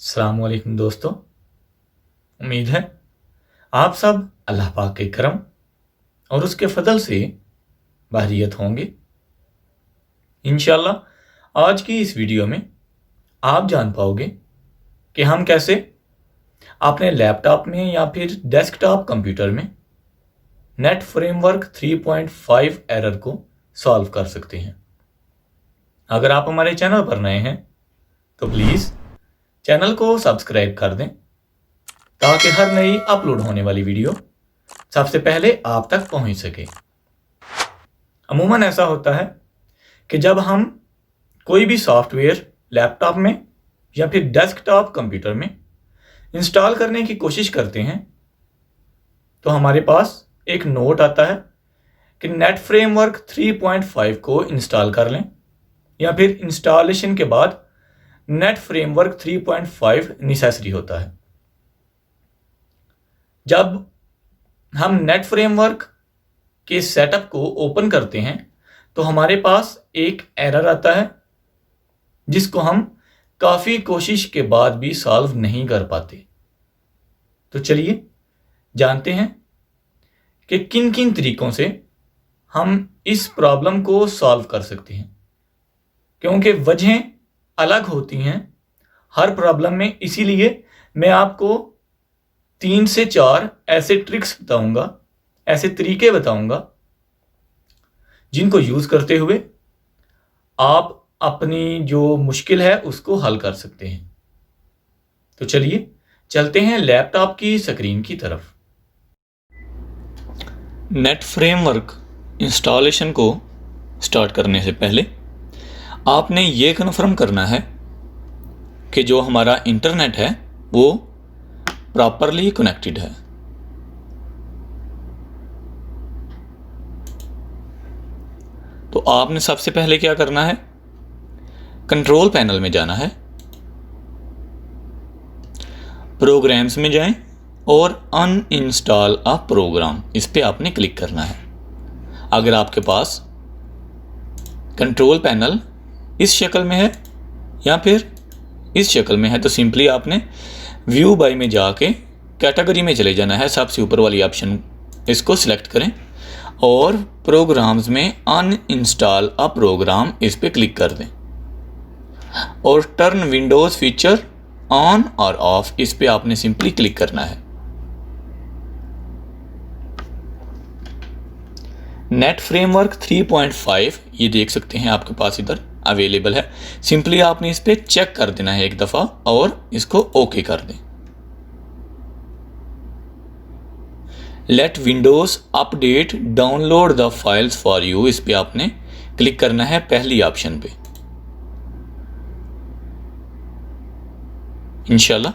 अस्सलाम वालेकुम दोस्तों। उम्मीद है आप सब अल्लाह पाक के करम और उसके फजल से बहरियत होंगे। इंशाल्लाह आज की इस वीडियो में आप जान पाओगे कि हम कैसे अपने लैपटॉप में या फिर डेस्कटॉप कंप्यूटर में नेट फ्रेमवर्क 3.5 एरर को सॉल्व कर सकते हैं। अगर आप हमारे चैनल पर नए हैं तो प्लीज़ चैनल को सब्सक्राइब कर दें ताकि हर नई अपलोड होने वाली वीडियो सबसे पहले आप तक पहुंच सके। अमूमन ऐसा होता है कि जब हम कोई भी सॉफ्टवेयर लैपटॉप में या फिर डेस्कटॉप कंप्यूटर में इंस्टॉल करने की कोशिश करते हैं तो हमारे पास एक नोट आता है कि नेट फ्रेमवर्क 3.5 को इंस्टॉल कर लें या फिर इंस्टॉलेशन के बाद नेट फ्रेमवर्क 3.5 नेसेसरी होता है। जब हम नेट फ्रेमवर्क के सेटअप को ओपन करते हैं तो हमारे पास एक एरर आता है जिसको हम काफ़ी कोशिश के बाद भी सॉल्व नहीं कर पाते। तो चलिए जानते हैं कि किन किन तरीकों से हम इस प्रॉब्लम को सॉल्व कर सकते हैं, क्योंकि वजहें अलग होती हैं हर प्रॉब्लम में। इसीलिए मैं आपको 3 से 4 ऐसे ट्रिक्स बताऊंगा, ऐसे तरीके बताऊंगा जिनको यूज़ करते हुए आप अपनी जो मुश्किल है उसको हल कर सकते हैं। तो चलिए चलते हैं लैपटॉप की स्क्रीन की तरफ। नेट फ्रेमवर्क इंस्टॉलेशन को स्टार्ट करने से पहले आपने ये कन्फर्म करना है कि जो हमारा इंटरनेट है वो प्रॉपरली कनेक्टेड है। तो आपने सबसे पहले क्या करना है, कंट्रोल पैनल में जाना है, प्रोग्राम्स में जाएं और अनइंस्टॉल अ प्रोग्राम, इस पे आपने क्लिक करना है। अगर आपके पास कंट्रोल पैनल इस शक्ल में है या फिर इस शक्ल में है तो सिंपली आपने व्यू बाय में जाके कैटेगरी में चले जाना है। सबसे ऊपर वाली ऑप्शन इसको सिलेक्ट करें और प्रोग्राम्स में अनइंस्टॉल अ प्रोग्राम इस पे क्लिक कर दें और टर्न विंडोज़ फीचर ऑन और ऑफ, इस पे आपने सिंपली क्लिक करना है। नेट फ्रेमवर्क 3.5 ये देख सकते हैं आपके पास इधर अवेलेबल है। सिंपली आपने इस पे चेक कर देना है एक दफ़ा और इसको ओके कर दें। Let Windows update download the files for you, इस पे आपने क्लिक करना है पहली ऑप्शन पे। इंशाल्लाह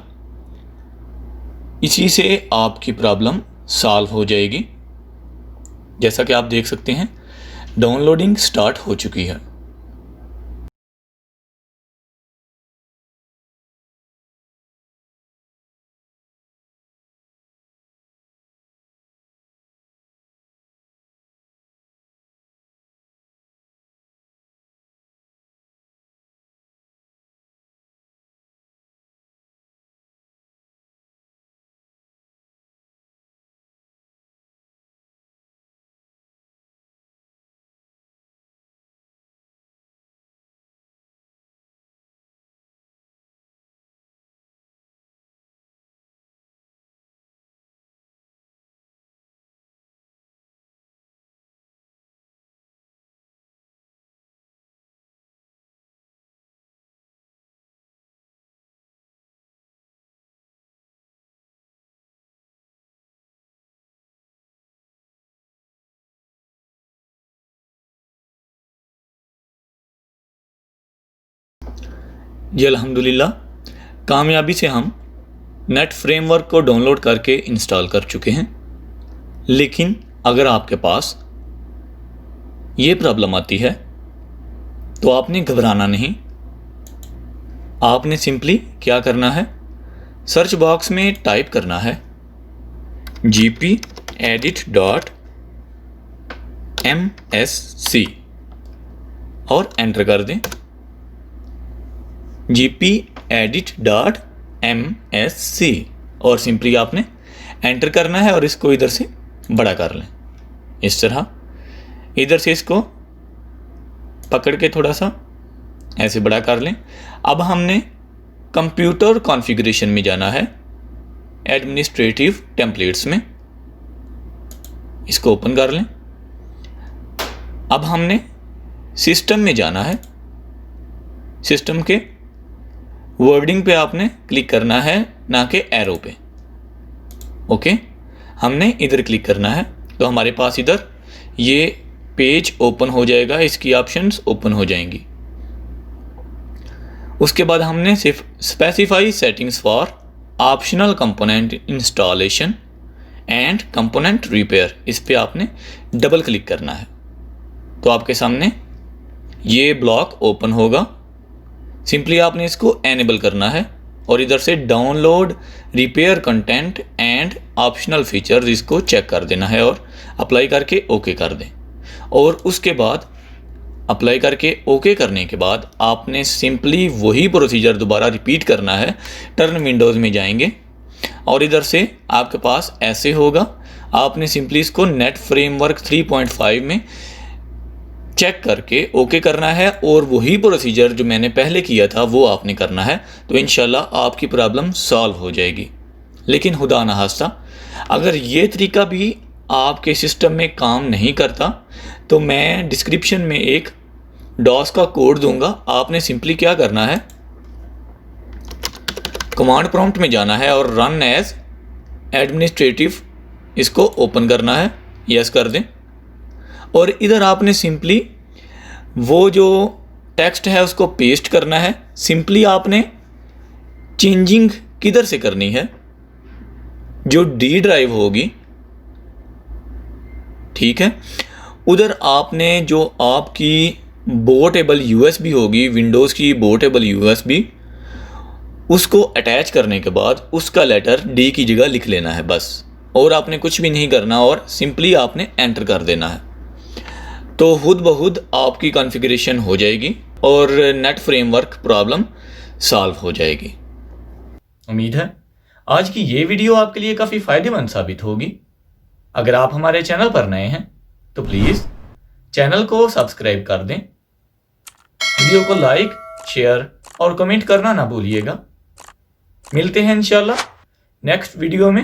इसी से आपकी प्रॉब्लम सॉल्व हो जाएगी। जैसा कि आप देख सकते हैं डाउनलोडिंग स्टार्ट हो चुकी है। जी अल्हम्दुलिल्लाह कामयाबी से हम नेट फ्रेमवर्क को डाउनलोड करके इंस्टॉल कर चुके हैं। लेकिन अगर आपके पास ये प्रॉब्लम आती है तो आपने घबराना नहीं। आपने सिंपली क्या करना है, सर्च बॉक्स में टाइप करना है gpedit.msc और एंटर कर दें। gpedit.msc MSC और सिंपली आपने एंटर करना है और इसको इधर से बड़ा कर लें। इस तरह इधर से इसको पकड़ के थोड़ा सा ऐसे बड़ा कर लें। अब हमने कंप्यूटर कॉन्फ़िगरेशन में जाना है, एडमिनिस्ट्रेटिव टेम्पलेट्स में, इसको ओपन कर लें। अब हमने सिस्टम में जाना है, सिस्टम के वर्डिंग पे आपने क्लिक करना है, ना कि एरो पे। ओके, हमने इधर क्लिक करना है तो हमारे पास इधर ये पेज ओपन हो जाएगा, इसकी ऑप्शंस ओपन हो जाएंगी। उसके बाद हमने सिर्फ specify settings for optional component installation and component repair, इस पे आपने डबल क्लिक करना है तो आपके सामने ये ब्लॉक ओपन होगा। सिंपली आपने इसको एनेबल करना है और इधर से download repair content and optional features इसको चेक कर देना है और अप्लाई करके ओके कर दें। और उसके बाद अप्लाई करके ओके करने के बाद आपने सिंपली वही प्रोसीजर दोबारा रिपीट करना है। टर्न विंडोज़ में जाएंगे और इधर से आपके पास ऐसे होगा, आपने सिंपली इसको नेट फ्रेमवर्क 3.5 में चेक करके ओके करना है और वही प्रोसीजर जो मैंने पहले किया था वो आपने करना है, तो इंशाल्लाह आपकी प्रॉब्लम सॉल्व हो जाएगी। लेकिन खुदा न खास्ता अगर ये तरीका भी आपके सिस्टम में काम नहीं करता तो मैं डिस्क्रिप्शन में एक डॉस का कोड दूंगा। आपने सिंपली क्या करना है, कमांड प्रॉम्प्ट में जाना है और रन एज एडमिनिस्ट्रेटिव इसको ओपन करना है, यस कर दें। और इधर आपने सिंपली वो जो टेक्स्ट है उसको पेस्ट करना है। सिंपली आपने चेंजिंग किधर से करनी है, जो डी ड्राइव होगी, ठीक है, उधर आपने जो आपकी बोटेबल यूएसबी होगी, विंडोज़ की बोटेबल यूएसबी, उसको अटैच करने के बाद उसका लेटर डी की जगह लिख लेना है बस, और आपने कुछ भी नहीं करना और सिंपली आपने एंटर कर देना है तो खुद ब खुद आपकी कॉन्फ़िगरेशन हो जाएगी और नेट फ्रेमवर्क प्रॉब्लम सॉल्व हो जाएगी। उम्मीद है आज की ये वीडियो आपके लिए काफ़ी फ़ायदेमंद साबित होगी। अगर आप हमारे चैनल पर नए हैं तो प्लीज़ चैनल को सब्सक्राइब कर दें, वीडियो को लाइक, शेयर और कमेंट करना ना भूलिएगा। मिलते हैं इंशाल्लाह नेक्स्ट वीडियो में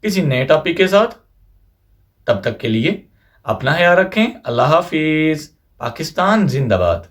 किसी नए टॉपिक के साथ। तब तक के लिए अपना ख्याल रखें। अल्लाह हाफिज़। पाकिस्तान जिंदाबाद।